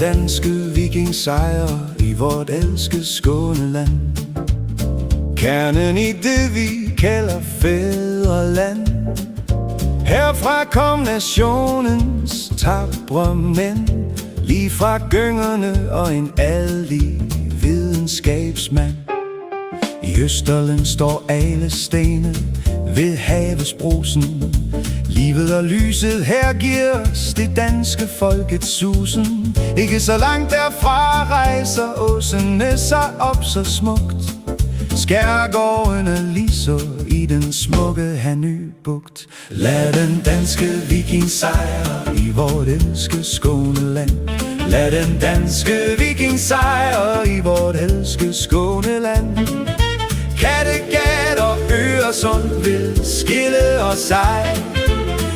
danske vikingsejre i vort elskede Skåneland. Kernen i det vi kalder fædreland. Herfra kom nationens tabre mænd, lige fra gyngerne og en adelig videnskabsmand. I Østerlen står Alestene ved havesbrusen. Livet og lyset her giver os det danske folkets susen. Ikke så langt derfra rejser åsene sig op så smukt. Skærgårdene lyser i den smukke Hanøbugt. Lad den danske viking sejre i vort elskede Skåneland. Lad den danske viking sejre i vort elskede Skåneland. Kattegat og Øresund vil skille os ej.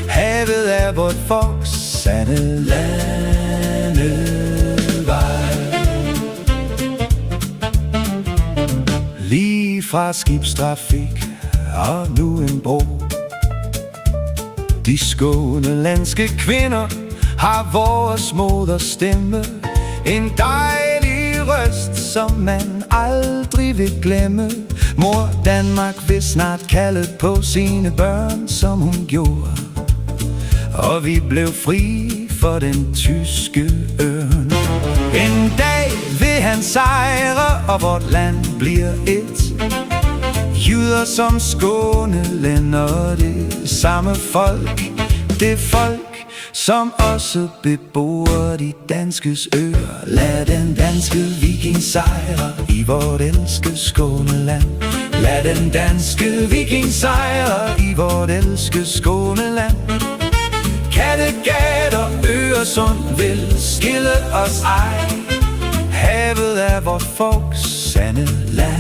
Havet er vort folks sande landevej. Lige fra skibstrafik og nu en bro. De skånelandske kvinder har vores moderstemme. En dejlig røst, som man aldrig vil glemme. Mor Danmark vil snart kalde på sine børn, som hun gjorde. Og vi blev fri for den tyske ørn. En dag vil han sejre, og vort land bliver et. Jyder som skånelænder, det samme folk. Det folk, som også bebor de danskes øer. Lad den danske viking sejre i vort elskede Skåneland. Lad den danske viking sejre i vort elskede Skåneland. Kattegat og Øresund vil skille os ej. Havet er vort folks sande landevej.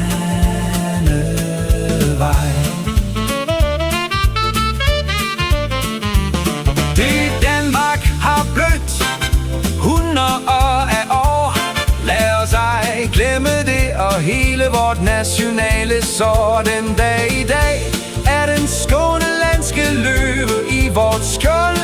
Det Danmark har blødt 100 af år. Lad os ej glemme det og hele vort nationale sår. Den dag i dag er den skånelandske løve i vort skjold.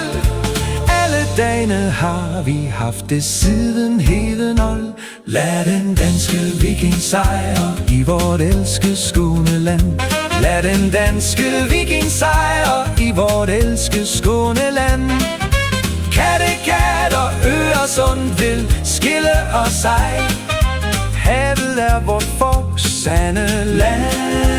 Alle dagene har vi haft det siden hedenold. Lad den danske viking sejre i vort elskede Skåneland. Lad den danske viking sejre i vort elskede Skåneland. Kattegat og Øresund vil skille os ej. Havet er vort folks sande land.